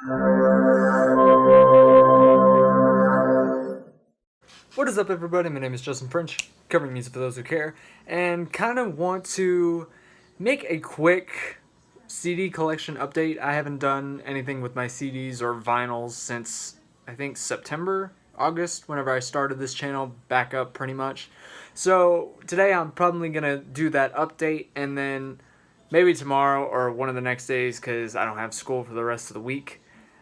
What is up, everybody? My name is Justin French, covering music for those who care, and kind of want to make a quick CD collection update. I haven't done anything with my CDs or vinyls since, I think, September, August, whenever I started this channel back up pretty much. So today I'm probably going to do that update, and then maybe tomorrow or one of the next days, because I don't have school for the rest of the week,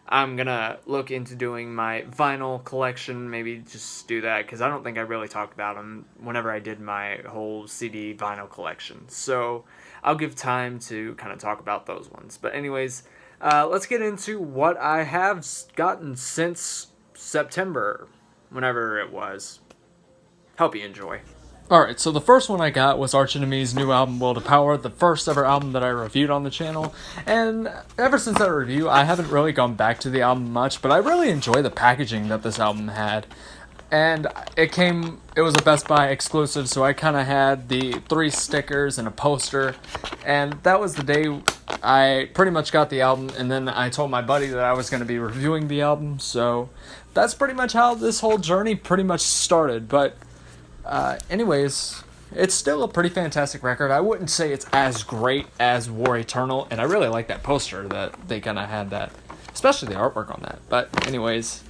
I'm gonna look into doing my vinyl collection, maybe just do that, because I don't think I really talked about them whenever I did my whole CD vinyl collection. So I'll give time to kind of talk about those ones. But anyways, let's get into what I have gotten since September, whenever it was. Hope you enjoy. Alright, so the first one I got was Arch Enemy's new album, Will to Power, the first ever album that I reviewed on the channel, and ever since that review, I haven't really gone back to the album much, but I really enjoy the packaging that this album had. And it was a Best Buy exclusive, so I kind of had the 3 stickers and a poster, and that was the day I pretty much got the album, and then I told my buddy that I was going to be reviewing the album, so that's pretty much how this whole journey pretty much started. But anyways, it's still a pretty fantastic record. I wouldn't say it's as great as War Eternal, and I really like that poster that they kind of had that, especially the artwork on that. But anyways,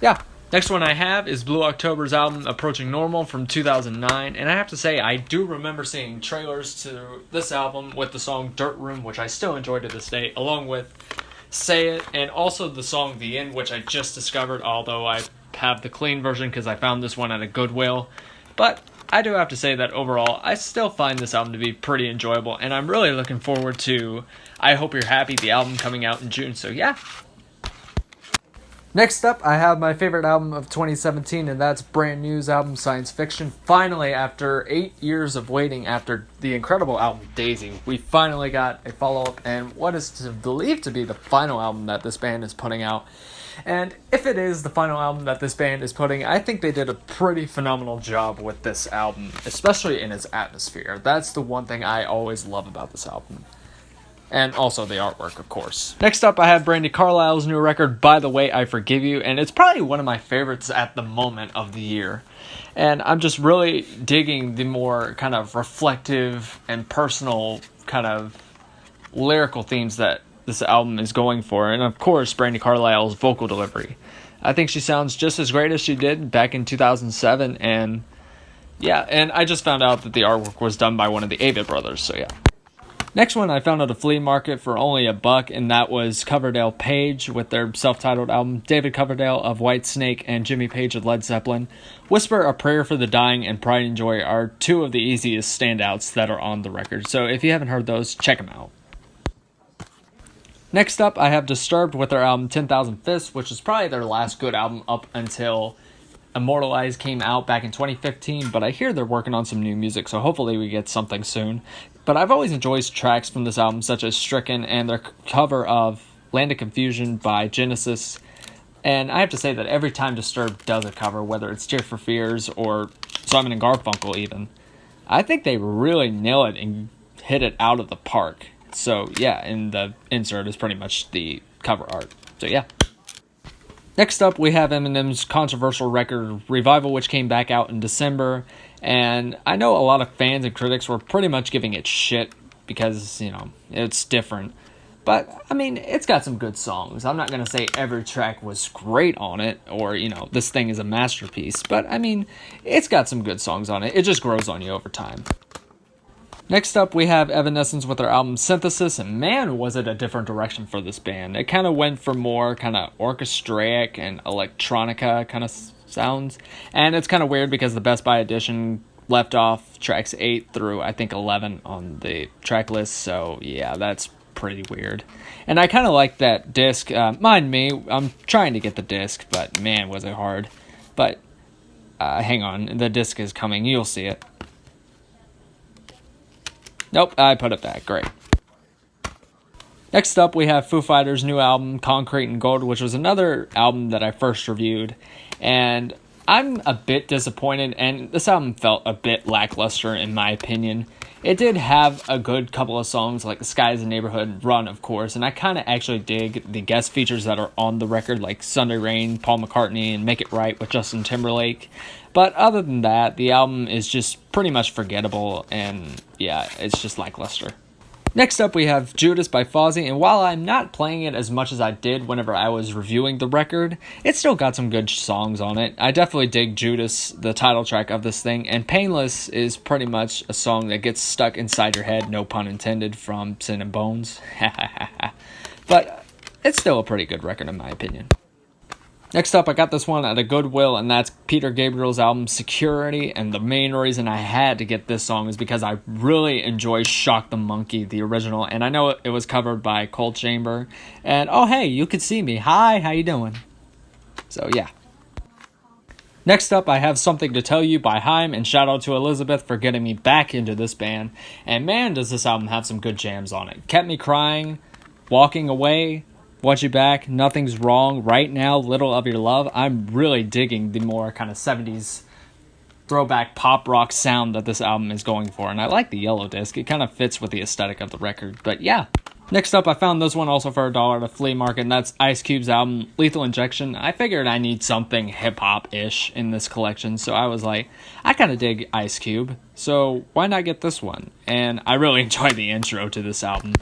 yeah. Next one I have is Blue October's album, Approaching Normal, from 2009, and I have to say, I do remember seeing trailers to this album with the song Dirt Room, which I still enjoy to this day, along with Say It, and also the song The End, which I just discovered, although I have the clean version because I found this one at a Goodwill. But I do have to say that overall, I still find this album to be pretty enjoyable, and I'm really looking forward to I Hope You're Happy, the album coming out in June, so yeah. Next up, I have my favorite album of 2017, and that's Brand New's album, Science Fiction. Finally, after 8 years of waiting after the incredible album, Daisy, we finally got a follow-up, and what is believed to be the final album that this band is putting out. And if it is the final album that this band is putting, I think they did a pretty phenomenal job with this album, especially in its atmosphere. That's the one thing I always love about this album. And also the artwork, of course. Next up, I have Brandi Carlile's new record, By the Way, I Forgive You, and it's probably one of my favorites at the moment of the year. And I'm just really digging the more kind of reflective and personal kind of lyrical themes that this album is going for, and of course, Brandi Carlile's vocal delivery. I think she sounds just as great as she did back in 2007, and yeah, and I just found out that the artwork was done by one of the Avett brothers, so yeah. Next one I found at a flea market for only $1, and that was Coverdale Page with their self-titled album. David Coverdale of Whitesnake and Jimmy Page of Led Zeppelin. Whisper, A Prayer for the Dying, and Pride and Joy are 2 of the easiest standouts that are on the record, so if you haven't heard those, check them out. Next up, I have Disturbed with their album 10,000 Fists, which is probably their last good album up until Immortalized came out back in 2015, but I hear they're working on some new music, so hopefully we get something soon. But I've always enjoyed tracks from this album, such as Stricken and their cover of Land of Confusion by Genesis. And I have to say that every time Disturbed does a cover, whether it's Tears for Fears or Simon and Garfunkel even, I think they really nail it and hit it out of the park. So yeah, and the insert is pretty much the cover art. So yeah. Next up, we have Eminem's controversial record, Revival, which came back out in December. And I know a lot of fans and critics were pretty much giving it shit because, you know, it's different. But, I mean, it's got some good songs. I'm not going to say every track was great on it or, you know, this thing is a masterpiece. But, I mean, it's got some good songs on it. It just grows on you over time. Next up, we have Evanescence with their album Synthesis, and man, was it a different direction for this band. It kind of went for more kind of orchestraic and electronica kind of sounds, and it's kind of weird because the Best Buy edition left off tracks 8 through, I think, 11 on the track list, so yeah, that's pretty weird. And I kind of like that disc. Mind me, I'm trying to get the disc, but man, was it hard. But hang on, the disc is coming, you'll see it. Nope, I put it back. Great. Next up, we have Foo Fighters' new album, Concrete and Gold, which was another album that I first reviewed. And I'm a bit disappointed, and this album felt a bit lackluster in my opinion. it did have a good couple of songs like The Sky is a Neighborhood, Run, of course, and I kind of actually dig the guest features that are on the record, like Sunday Rain, Paul McCartney, and Make It Right with Justin Timberlake. But other than that, the album is just pretty much forgettable, and yeah, it's just lackluster. Next up, we have Judas by Fozzy, and while I'm not playing it as much as I did whenever I was reviewing the record, it still got some good songs on it. I definitely dig Judas, the title track of this thing, and Painless is pretty much a song that gets stuck inside your head, no pun intended, from Sin and Bones. But it's still a pretty good record in my opinion. Next up, I got this one at a Goodwill, and that's Peter Gabriel's album Security, and the main reason I had to get this song is because I really enjoy Shock the Monkey, the original, and I know it was covered by Cold Chamber, and oh hey, you could see me. Hi, how you doing? So yeah. Next up, I have Something to Tell You by Haim, and shout out to Elizabeth for getting me back into this band, and man does this album have some good jams on it. Kept Me Crying, Walking Away, Want You Back, Nothing's Wrong, Right Now, Little of Your Love. I'm really digging the more kind of 70s throwback pop rock sound that this album is going for, and I like the yellow disc. It kind of fits with the aesthetic of the record, but yeah. Next up, I found this one also for $1 at a flea market, and that's Ice Cube's album Lethal Injection. I figured I need something hip-hop-ish in this collection, so I was like, I kind of dig Ice Cube, so why not get this one? And I really enjoy the intro to this album.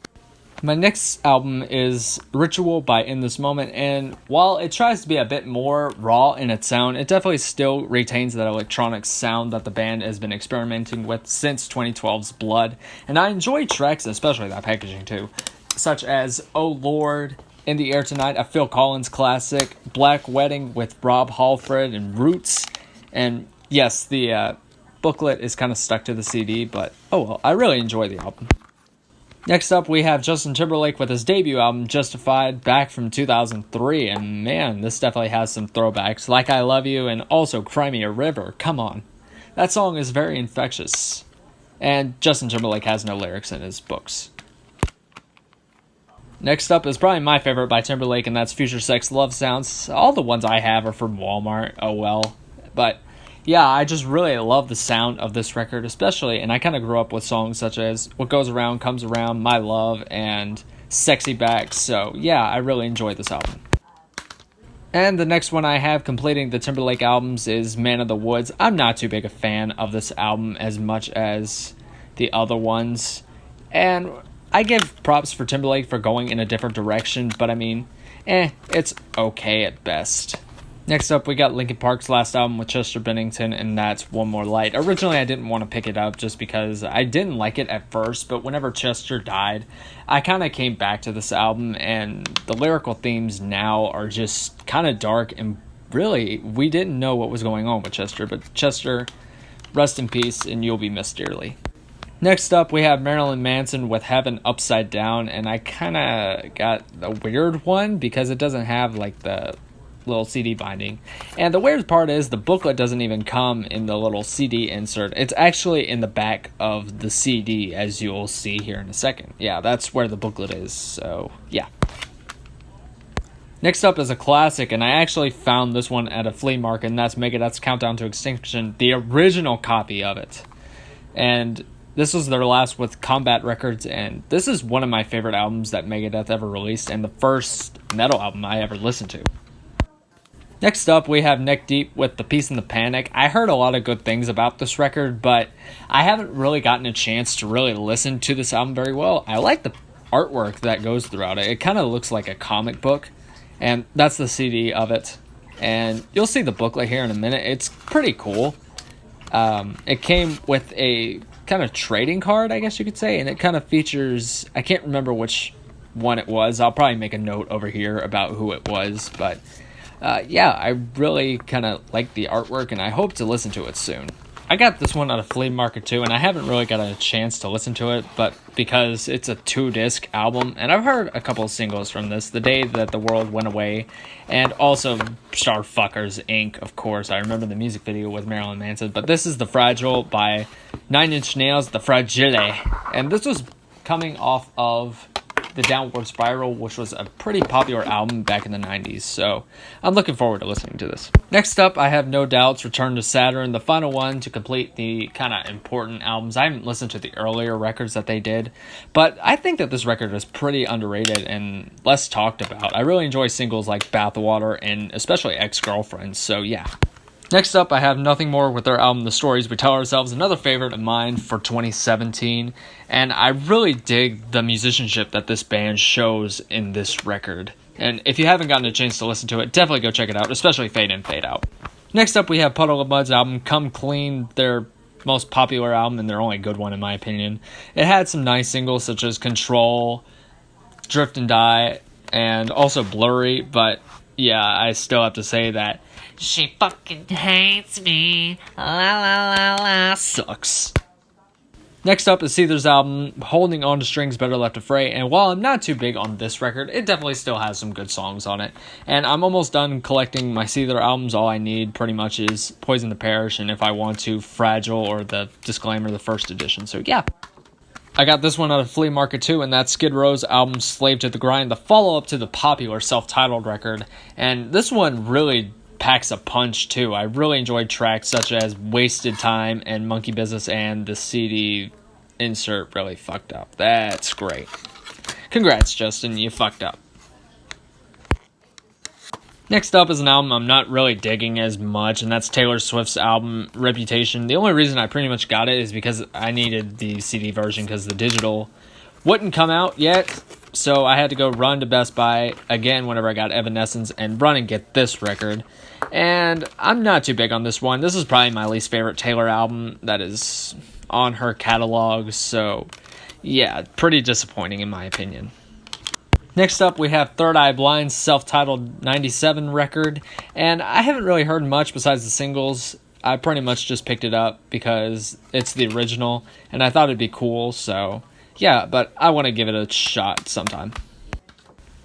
My next album is Ritual by In This Moment, and while it tries to be a bit more raw in its sound, it definitely still retains that electronic sound that the band has been experimenting with since 2012's Blood, and I enjoy tracks, especially that packaging too, such as Oh Lord, In the Air Tonight, a Phil Collins classic, Black Wedding with Rob Halford, and Roots, and yes, the booklet is kind of stuck to the CD, but oh well, I really enjoy the album. Next up, we have Justin Timberlake with his debut album, Justified, back from 2003, and man, this definitely has some throwbacks, like I Love You, and also Cry Me a River, come on. That song is very infectious, and Justin Timberlake has no lyrics in his books. Next up is probably my favorite by Timberlake, and that's Future Sex Love Sounds. All the ones I have are from Walmart, oh well, but yeah, I just really love the sound of this record, especially, and I kind of grew up with songs such as What Goes Around Comes Around, My Love, and Sexy Back, so yeah, I really enjoyed this album. And the next one I have completing the Timberlake albums is Man of the Woods. I'm not too big a fan of this album as much as the other ones, and I give props for Timberlake for going in a different direction, but I mean, it's okay at best. Next up, we got Linkin Park's last album with Chester Bennington, and that's One More Light. Originally, I didn't want to pick it up just because I didn't like it at first, but whenever Chester died, I kind of came back to this album, and the lyrical themes now are just kind of dark, and really, we didn't know what was going on with Chester, but Chester, rest in peace, and you'll be missed dearly. Next up, we have Marilyn Manson with Heaven Upside Down, and I kind of got a weird one because it doesn't have like the little CD binding, and the weird part is the booklet doesn't even come in the little CD insert. It's actually in the back of the CD, as you'll see here in a second. Yeah, that's where the booklet is, so yeah. Next up is a classic, and I actually found this one at a flea market, and that's Megadeth's Countdown to Extinction, the original copy of it. And this was their last with Combat Records, and this is one of my favorite albums that Megadeth ever released, and the first metal album I ever listened to. Next up, we have Neck Deep with The Peace and the Panic. I heard a lot of good things about this record, but I haven't really gotten a chance to really listen to this album very well. I like the artwork that goes throughout it. It kind of looks like a comic book, and that's the CD of it. And you'll see the booklet here in a minute. It's pretty cool. It came with a kind of trading card, I guess you could say, and it kind of features, I can't remember which one it was. I'll probably make a note over here about who it was, but yeah, I really kind of like the artwork, and I hope to listen to it soon. I got this one at a flea market too, and I haven't really got a chance to listen to it, but because it's a 2-disc album, and I've heard a couple of singles from this, The Day That the World Went Away, and also Starfuckers Inc., of course. I remember the music video with Marilyn Manson, but this is The Fragile by Nine Inch Nails, The Fragile, and this was coming off of The Downward Spiral, which was a pretty popular album back in the 90s, so I'm looking forward to listening to this. Next up, I have No Doubt's Return to Saturn, the final one to complete the kind of important albums. I haven't listened to the earlier records that they did, but I think that this record is pretty underrated and less talked about. I really enjoy singles like Bathwater and especially Ex-Girlfriends, so yeah. Next up, I have Nothing More with their album The Stories We Tell Ourselves, another favorite of mine for 2017, and I really dig the musicianship that this band shows in this record. And if you haven't gotten a chance to listen to it, definitely go check it out, especially Fade In, Fade Out. Next up, we have Puddle of Mudd's album Come Clean, their most popular album and their only good one in my opinion. It had some nice singles such as Control, Drift and Die, and also Blurry, but yeah, I still have to say that She Fucking Hates Me, la la la la, sucks. Next up is Seether's album, Holding On to Strings Better Left to Fray, and while I'm not too big on this record, it definitely still has some good songs on it. And I'm almost done collecting my Seether albums. All I need pretty much is Poison the Parish, and if I want to, Fragile or the Disclaimer, the first edition. So yeah. I got this one at a flea market too, and that's Skid Row's album Slave to the Grind, the follow-up to the popular self-titled record. And this one really packs a punch too. I really enjoyed tracks such as Wasted Time and Monkey Business, and the CD insert really fucked up. That's great. Congrats, Justin, you fucked up. Next up is an album I'm not really digging as much, and that's Taylor Swift's album, Reputation. The only reason I pretty much got it is because I needed the CD version because the digital wouldn't come out yet, so I had to go run to Best Buy again whenever I got Evanescence and run and get this record. And I'm not too big on this one. This is probably my least favorite Taylor album that is on her catalog, so yeah, pretty disappointing in my opinion. Next up, we have Third Eye Blind's self-titled 97 record, and I haven't really heard much besides the singles. I pretty much just picked it up because it's the original, and I thought it'd be cool, so yeah, but I want to give it a shot sometime.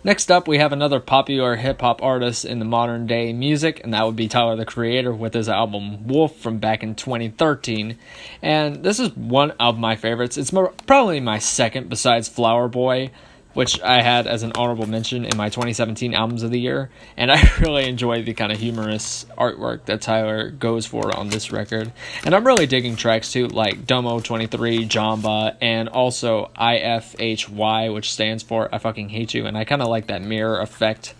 Next up, we have another popular hip-hop artist in the modern day music, and that would be Tyler, the Creator, with his album Wolf from back in 2013. And this is one of my favorites. It's probably my second besides Flower Boy, which I had as an honorable mention in my 2017 albums of the year. And I really enjoy the kind of humorous artwork that Tyler goes for on this record. And I'm really digging tracks too, like Domo 23, Jamba, and also IFHY, which stands for I Fucking Hate You. And I kind of like that mirror effect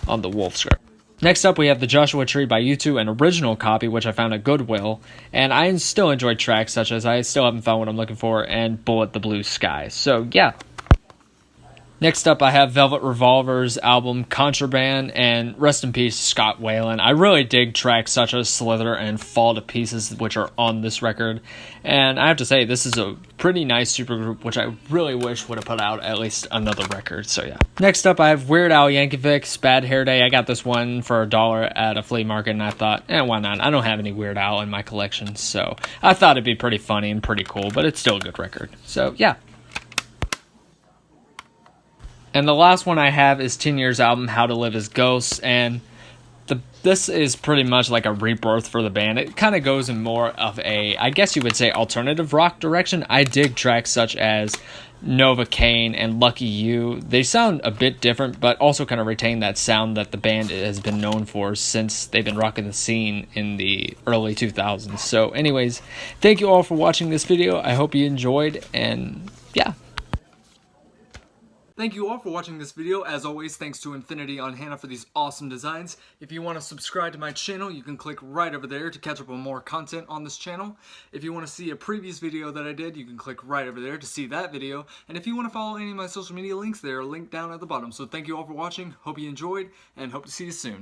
on the Wolf script. Next up, we have The Joshua Tree by U2, an original copy, which I found at Goodwill. And I still enjoy tracks such as I Still Haven't Found What I'm Looking For and Bullet the Blue Sky. So yeah. Next up, I have Velvet Revolver's album Contraband, and rest in peace, Scott Weiland. I really dig tracks such as Slither and Fall to Pieces, which are on this record. And I have to say, this is a pretty nice supergroup, which I really wish would have put out at least another record, so yeah. Next up, I have Weird Al Yankovic's Bad Hair Day. I got this one for $1 at a flea market, and I thought, why not? I don't have any Weird Al in my collection, so I thought it'd be pretty funny and pretty cool, but it's still a good record. So yeah. And the last one I have is 10 Years' album, How to Live as Ghosts, and this is pretty much like a rebirth for the band. It kind of goes in more of a, I guess you would say, alternative rock direction. I dig tracks such as Novocaine and Lucky You. They sound a bit different, but also kind of retain that sound that the band has been known for since they've been rocking the scene in the early 2000s. So anyways, thank you all for watching this video. I hope you enjoyed, and yeah. Thank you all for watching this video. As always, thanks to Infinity on Hannah for these awesome designs. If you want to subscribe to my channel, you can click right over there to catch up on more content on this channel. If you want to see a previous video that I did, you can click right over there to see that video. And if you want to follow any of my social media links, they are linked down at the bottom. So thank you all for watching. Hope you enjoyed, and hope to see you soon.